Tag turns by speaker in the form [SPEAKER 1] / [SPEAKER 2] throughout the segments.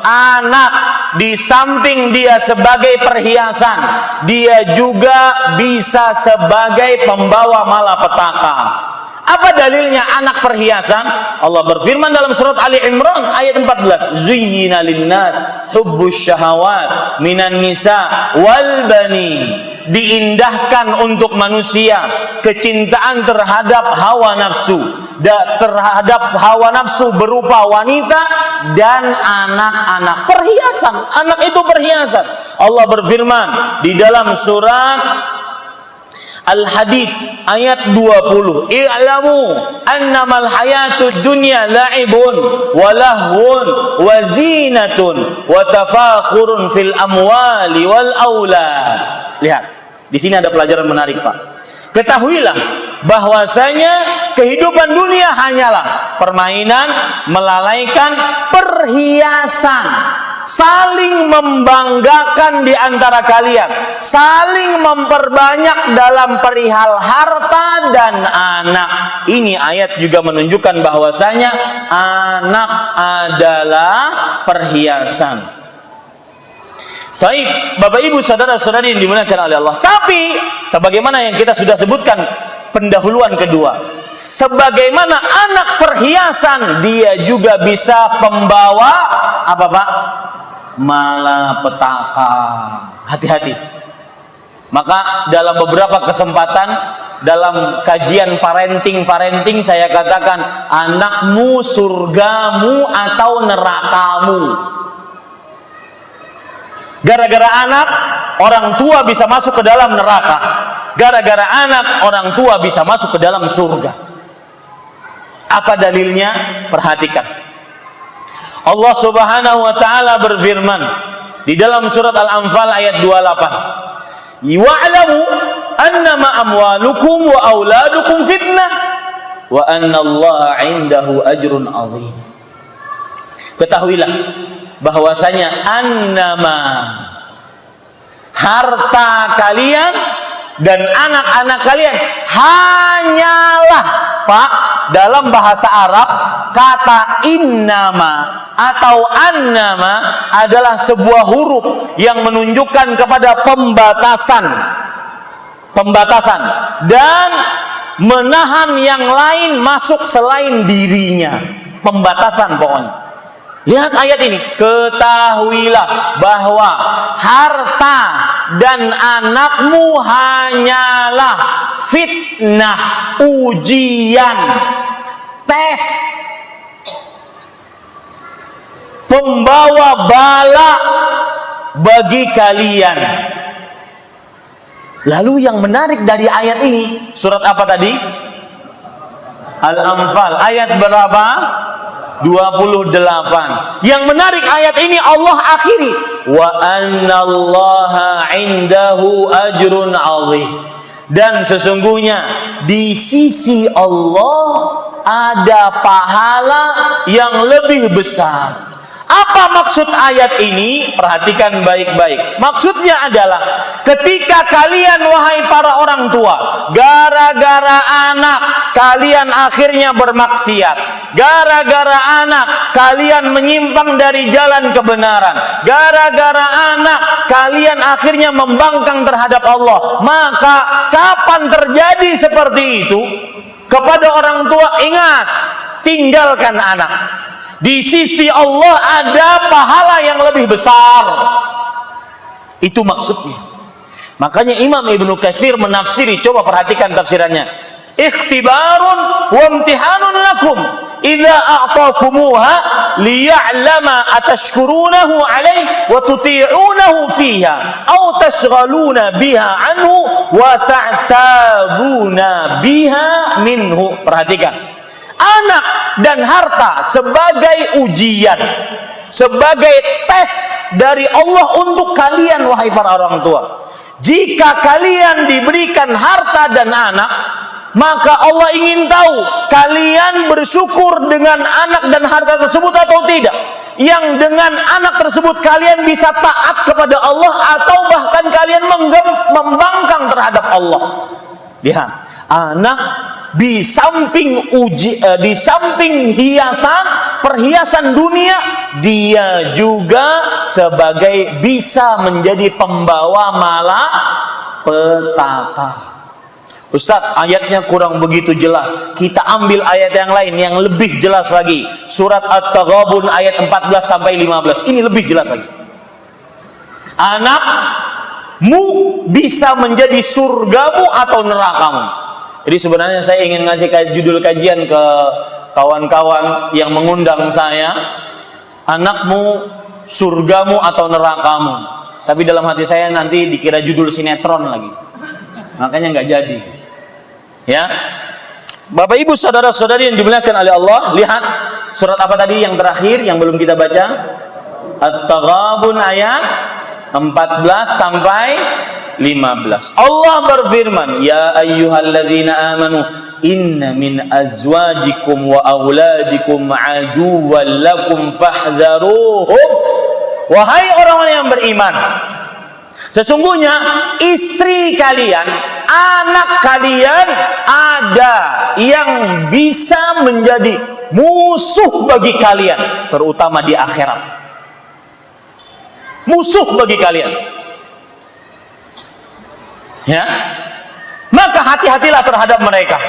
[SPEAKER 1] anak di samping dia sebagai perhiasan, dia juga bisa sebagai pembawa malapetaka. Apa dalilnya anak perhiasan? Allah berfirman dalam surat Ali Imran ayat 14, "Zuyyina lin-nas hubbus syahawat minan nisa wal bani." Diindahkan untuk manusia kecintaan terhadap hawa nafsu, terhadap hawa nafsu berupa wanita dan anak-anak. Perhiasan, anak itu perhiasan. Allah berfirman di dalam surat Al-Hadid ayat 20, "I'lamu annamal hayatud dunya la'ibun wa lahwun wa zinatun wa tafakhurun fil amwali wal aulad." Lihat, di sini ada pelajaran menarik, Pak. Ketahuilah bahwasanya kehidupan dunia hanyalah permainan, melalaikan, perhiasan. Saling membanggakan di antara kalian, saling memperbanyak dalam perihal harta dan anak. Ini ayat juga menunjukkan bahwasanya anak adalah perhiasan. Taib, Bapak Ibu saudara-saudari yang dimuliakan oleh Allah. Tapi sebagaimana yang kita sudah sebutkan pendahuluan kedua, sebagaimana anak perhiasan, dia juga bisa pembawa apa, Pak? Malapetaka. Hati-hati. Maka dalam beberapa kesempatan dalam kajian parenting saya katakan, anakmu surgamu atau nerakamu. Gara-gara anak, orang tua bisa masuk ke dalam neraka. Gara-gara anak, orang tua bisa masuk ke dalam surga. Apa dalilnya? Perhatikan. Allah Subhanahu wa taala berfirman di dalam surat Al-Anfal ayat 28, "Wa'lamu annama amwalukum wa auladukum fitnah wa annallaha 'indahu ajrun 'azim." Ketahuilah bahwasanya annama, harta kalian dan anak-anak kalian hanyalah, Pak, dalam bahasa Arab kata innama atau annama adalah sebuah huruf yang menunjukkan kepada pembatasan dan menahan yang lain masuk selain dirinya. Pembatasan pokoknya. Lihat ayat ini, ketahuilah bahwa harta dan anakmu hanyalah fitnah, ujian, tes, pembawa bala bagi kalian. Lalu yang menarik dari ayat ini, surat apa tadi? Al-Anfal ayat berapa? 28. Yang menarik ayat ini Allah akhiri, wa annallaha 'indahu ajrun 'azim. Dan sesungguhnya di sisi Allah ada pahala yang lebih besar. Apa maksud ayat ini? Perhatikan baik-baik. Maksudnya adalah ketika kalian, wahai para orang tua, gara-gara anak kalian akhirnya bermaksiat, gara-gara anak kalian menyimpang dari jalan kebenaran, gara-gara anak kalian akhirnya membangkang terhadap Allah, maka kapan terjadi seperti itu kepada orang tua, ingat, tinggalkan anak. Di sisi Allah ada pahala yang lebih besar. Itu maksudnya. Makanya Imam Ibnu Katsir menafsiri, coba perhatikan tafsirannya. Ikhtibarun wa imtihanun lakum idza a'taqumuha liya'lama atashkurunahu 'alaihi wa tuti'unahu fiha aw tashghaluna biha anhu wa ta'tabuna biha minhu. Perhatikan. Anak dan harta sebagai ujian, sebagai tes dari Allah untuk kalian, wahai para orang tua. Jika kalian diberikan harta dan anak, maka Allah ingin tahu kalian bersyukur dengan anak dan harta tersebut atau tidak. Yang dengan anak tersebut kalian bisa taat kepada Allah atau bahkan kalian membangkang terhadap Allah. Lihat, anak di samping perhiasan dunia, dia juga sebagai bisa menjadi pembawa malapetaka. Ustadz, ayatnya kurang begitu jelas. Kita ambil ayat yang lain yang lebih jelas lagi. Surat At-Taghabun ayat 14 sampai 15. Ini lebih jelas lagi. Anakmu bisa menjadi surgamu atau nerakamu. Jadi sebenarnya saya ingin ngasih judul kajian ke kawan-kawan yang mengundang saya. Anakmu surgamu atau nerakamu. Tapi dalam hati saya nanti dikira judul sinetron lagi. Makanya nggak jadi. Ya, Bapak Ibu saudara-saudari yang dimuliakan oleh Allah, lihat surat apa tadi yang terakhir yang belum kita baca? At-Taghabun ayat 14 sampai 15. Allah berfirman, ya ayyuhalladzina amanu inna min azwajikum wa auladikum aduwwan lakum fahdharuhum. Wahai orang-orang yang beriman, sesungguhnya istri kalian, anak kalian ada yang bisa menjadi musuh bagi kalian, terutama di akhirat. Musuh bagi kalian. Ya. Maka hati-hatilah terhadap mereka.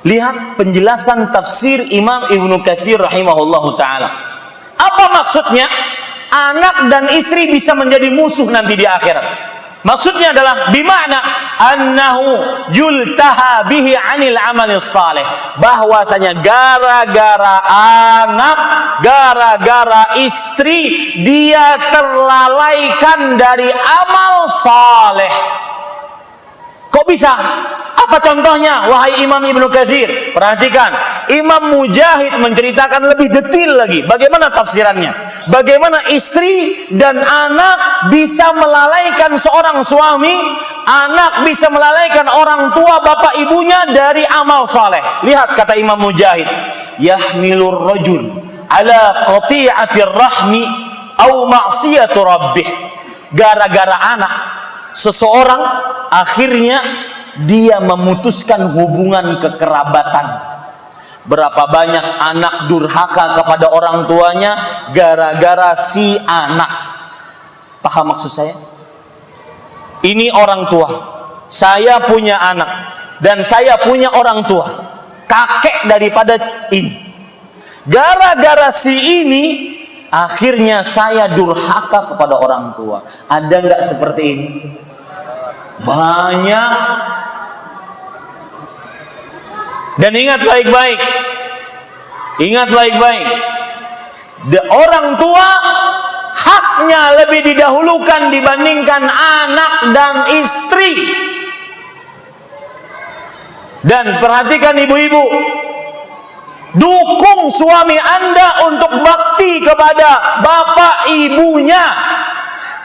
[SPEAKER 1] Lihat penjelasan tafsir Imam Ibnu Katsir rahimahullahu taala. Apa maksudnya? Anak dan istri bisa menjadi musuh nanti di akhirat. Maksudnya adalah bimana annahu yultaha bihi 'anil amalis saleh, bahwasanya gara-gara anak, gara-gara istri dia terlalaikan dari amal saleh. Kok bisa? Apa contohnya? Wahai Imam Ibnu Katsir, perhatikan. Imam Mujahid menceritakan lebih detail lagi bagaimana tafsirannya. Bagaimana istri dan anak bisa melalaikan seorang suami, anak bisa melalaikan orang tua bapak ibunya dari amal saleh. Lihat kata Imam Mujahid, yahmilur rajul ala qati'atir rahmi au ma'siyatu rabbih. Gara-gara anak, seseorang akhirnya dia memutuskan hubungan kekerabatan. Berapa banyak anak durhaka kepada orang tuanya gara-gara si anak. Paham maksud saya? Ini orang tua, saya punya anak, dan saya punya orang tua, kakek daripada ini. Gara-gara si ini, akhirnya saya durhaka kepada orang tua. Ada nggak seperti ini? Banyak. Dan ingat baik-baik, orang tua haknya lebih didahulukan dibandingkan anak dan istri. Dan perhatikan ibu-ibu, dukung suami Anda untuk bakti kepada bapak ibunya.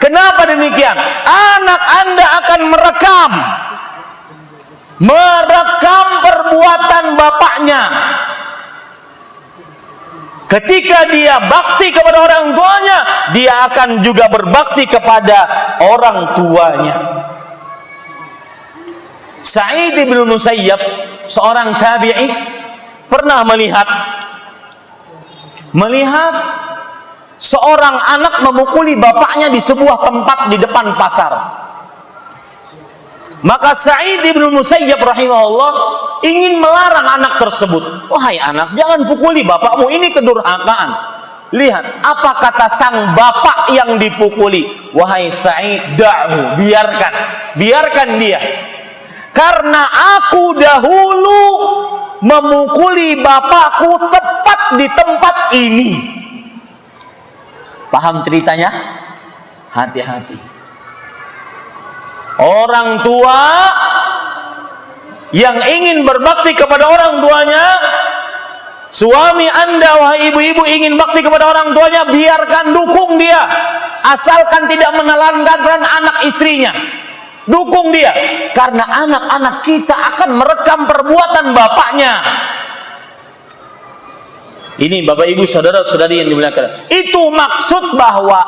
[SPEAKER 1] Kenapa demikian? Anak Anda akan merekam perbuatan bapaknya. Ketika dia bakti kepada orang tuanya, dia akan juga berbakti kepada orang tuanya. Sa'id bin Musayyab, seorang tabi'i, pernah melihat seorang anak memukuli bapaknya di sebuah tempat di depan pasar. Maka Sa'id bin Musayyab rahimahullah ingin melarang anak tersebut. Wahai anak, jangan pukuli bapakmu, ini kedurhakaan. Lihat apa kata sang bapak yang dipukuli. Wahai Sa'id, da'hu, biarkan dia. Karena aku dahulu memukuli bapakku tepat di tempat ini. Paham ceritanya? Hati-hati. Orang tua yang ingin berbakti kepada orang tuanya, suami Anda, wahai ibu-ibu, ingin bakti kepada orang tuanya, biarkan, dukung dia, asalkan tidak menelantarkan anak istrinya. Dukung dia, karena anak-anak kita akan merekam perbuatan bapaknya. Ini Bapak Ibu saudara-saudari yang dimuliakan. Itu maksud bahwa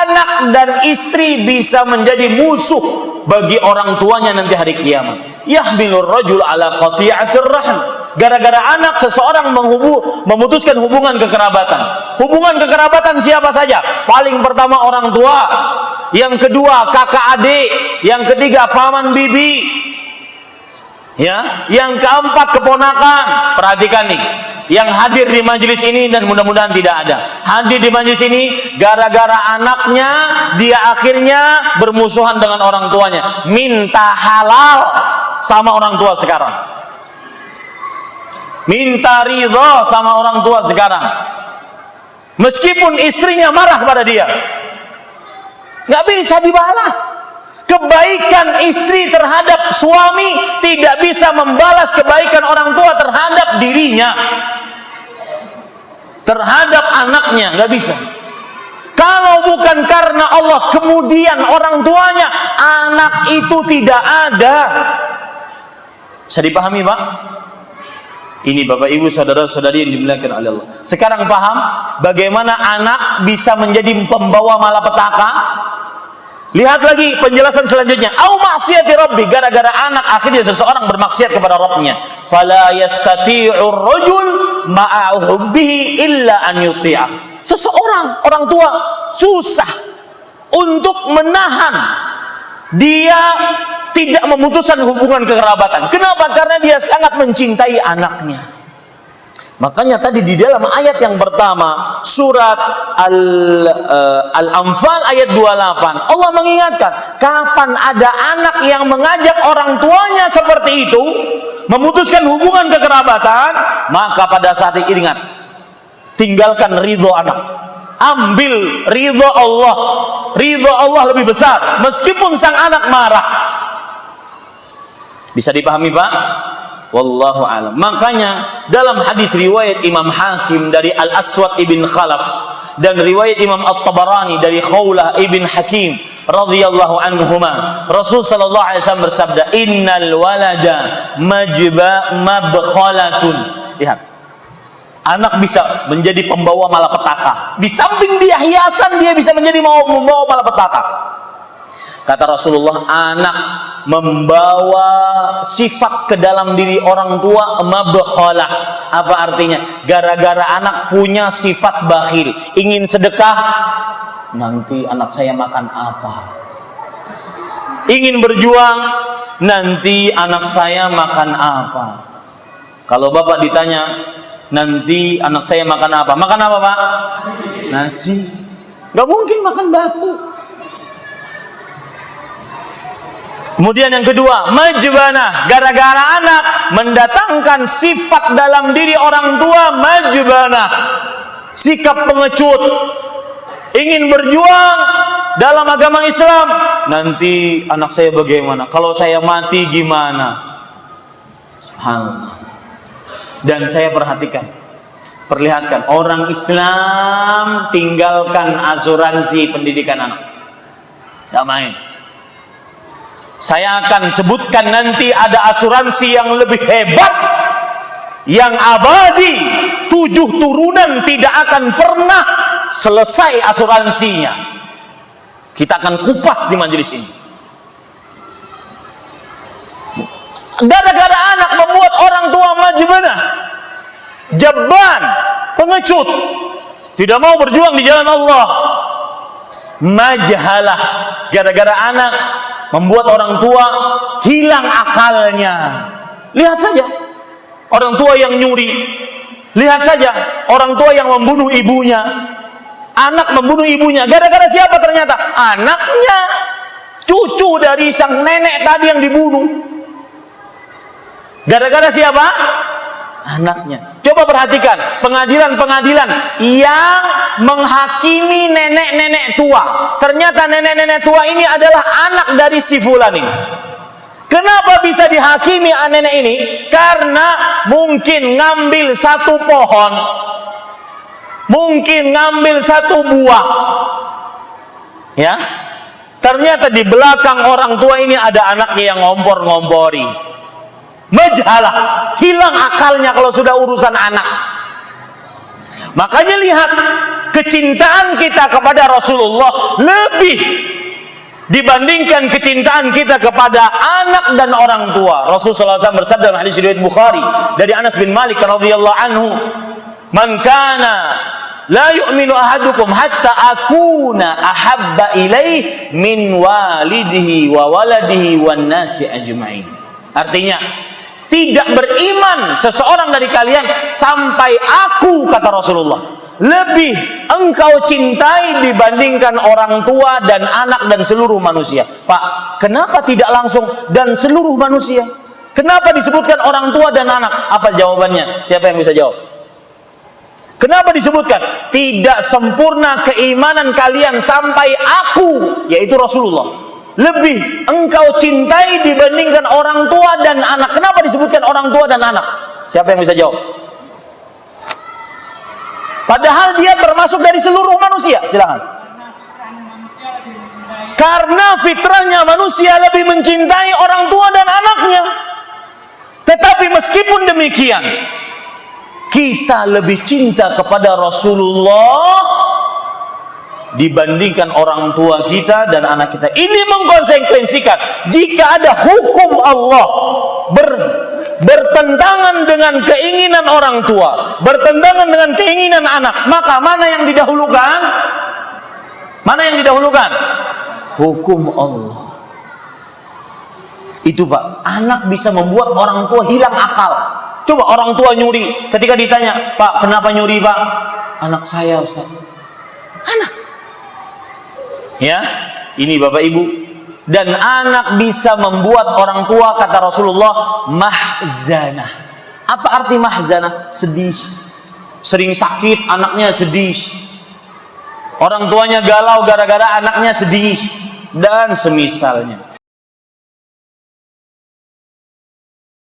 [SPEAKER 1] anak dan istri bisa menjadi musuh bagi orang tuanya nanti hari kiamat. Yahmilur rajul ala qati'atir rahm. Gara-gara anak seseorang memutuskan hubungan kekerabatan. Hubungan kekerabatan siapa saja? Paling pertama orang tua, yang kedua kakak adik, yang ketiga paman bibi, ya, yang keempat keponakan. Perhatikan nih, yang hadir di majelis ini dan mudah-mudahan tidak ada hadir di majelis ini gara-gara anaknya dia akhirnya bermusuhan dengan orang tuanya, minta halal sama orang tua sekarang, minta ridha sama orang tua sekarang, meskipun istrinya marah pada dia, nggak bisa dibalas. Kebaikan istri terhadap suami tidak bisa membalas kebaikan orang tua terhadap dirinya, terhadap anaknya, nggak bisa. Kalau bukan karena Allah, kemudian orang tuanya, anak itu tidak ada. Bisa dipahami, Pak? Ini Bapak Ibu saudara-saudari yang dimuliakan oleh Allah. Sekarang paham bagaimana anak bisa menjadi pembawa malapetaka? Lihat lagi penjelasan selanjutnya. Au maksiati rabbi, gara-gara anak akhirnya seseorang bermaksiat kepada Rabbnya. Fala yastati'ur rajul ma'a hubbihi illa an yuti'a. Seseorang, orang tua, susah untuk menahan dia tidak memutuskan hubungan kekerabatan. Kenapa? Karena dia sangat mencintai anaknya. Makanya tadi di dalam ayat yang pertama surat Al-Anfal ayat 28 Allah mengingatkan, kapan ada anak yang mengajak orang tuanya seperti itu memutuskan hubungan kekerabatan, maka pada saat itu ingat, tinggalkan ridho anak, ambil ridho Allah. Ridho Allah lebih besar meskipun sang anak marah. Bisa dipahami, Pak? Wallahu a'lam. Makanya dalam hadis riwayat Imam Hakim dari Al-Aswad ibn Khalaf dan riwayat Imam At-Tabarani dari Khawlah ibn Hakim radhiyallahu anhuma, Rasul sallallahu alaihi wasallam bersabda, innal walada mabkhalatun. Lihat, anak bisa menjadi pembawa malapetaka. Di samping dia hiasan, dia bisa menjadi membawa malapetaka. Kata Rasulullah, anak membawa sifat ke dalam diri orang tua, mabkhalah. Apa artinya? Gara-gara anak punya sifat bakhil, ingin sedekah, nanti anak saya makan apa? Ingin berjuang, nanti anak saya makan apa? Kalau bapak ditanya, nanti anak saya makan apa? Makan apa, Pak? Nasi. Gak mungkin makan batu. Kemudian yang kedua, majbanah. Gara-gara anak mendatangkan sifat dalam diri orang tua, majbanah, sikap pengecut, ingin berjuang dalam agama Islam. Nanti anak saya bagaimana? Kalau saya mati gimana? Subhanallah. Dan saya perlihatkan orang Islam tinggalkan asuransi pendidikan anak. Gak main. Saya akan sebutkan nanti ada asuransi yang lebih hebat, yang abadi, 7 turunan tidak akan pernah selesai asuransinya. Kita akan kupas di majelis ini. Gara-gara anak membuat orang tua majbanah, jabban, pengecut, tidak mau berjuang di jalan Allah. Majhalah, gara-gara anak membuat orang tua hilang akalnya. Lihat saja orang tua yang nyuri, lihat saja orang tua yang membunuh ibunya, anak membunuh ibunya. Gara-gara siapa? Ternyata anaknya, cucu dari sang nenek tadi yang dibunuh. Gara-gara siapa? Anaknya. Coba perhatikan pengadilan-pengadilan yang menghakimi nenek-nenek tua. Ternyata nenek-nenek tua ini adalah anak dari si fulan ini. Kenapa bisa dihakimi nenek ini? Karena mungkin ngambil satu pohon, mungkin ngambil satu buah, ya. Ternyata di belakang orang tua ini ada anaknya yang ngompor-ngompori. Majhalah, hilang akalnya kalau sudah urusan anak. Makanya lihat kecintaan kita kepada Rasulullah lebih dibandingkan kecintaan kita kepada anak dan orang tua. Rasulullah SAW bersabda dalam hadis riwayat Bukhari dari Anas bin Malik radhiyallahu anhu, "Man kana la yu'minu ahadukum hatta akuna ahabba ilaih min walidihi wa waladihi wan nasi ajma'in." Artinya, tidak beriman seseorang dari kalian sampai aku, kata Rasulullah, lebih engkau cintai dibandingkan orang tua dan anak dan seluruh manusia. Pak, kenapa tidak langsung dan seluruh manusia? Kenapa disebutkan orang tua dan anak? Apa jawabannya? Siapa yang bisa jawab? Kenapa disebutkan? Tidak sempurna keimanan kalian sampai aku, yaitu Rasulullah, lebih engkau cintai dibandingkan orang tua dan anak. Kenapa disebutkan orang tua dan anak? Siapa yang bisa jawab? Padahal dia termasuk dari seluruh manusia. Silakan. Karena fitrahnya manusia lebih mencintai orang tua dan anaknya. Tetapi meskipun demikian, kita lebih cinta kepada Rasulullah dibandingkan orang tua kita dan anak kita. Ini mengkonsekuensikan jika ada hukum Allah bertentangan dengan keinginan orang tua, bertentangan dengan keinginan anak, maka mana yang didahulukan? Mana yang didahulukan? Hukum Allah. Itu Pak, anak bisa membuat orang tua hilang akal. Coba orang tua nyuri, ketika ditanya, "Pak, kenapa nyuri, Pak?" "Anak saya, Ustaz." Anak. Ya, ini Bapak Ibu. Dan anak bisa membuat orang tua, kata Rasulullah, mahzanah. Apa arti mahzanah? Sedih. Sering sakit, anaknya sedih. Orang tuanya galau gara-gara anaknya sedih. Dan semisalnya.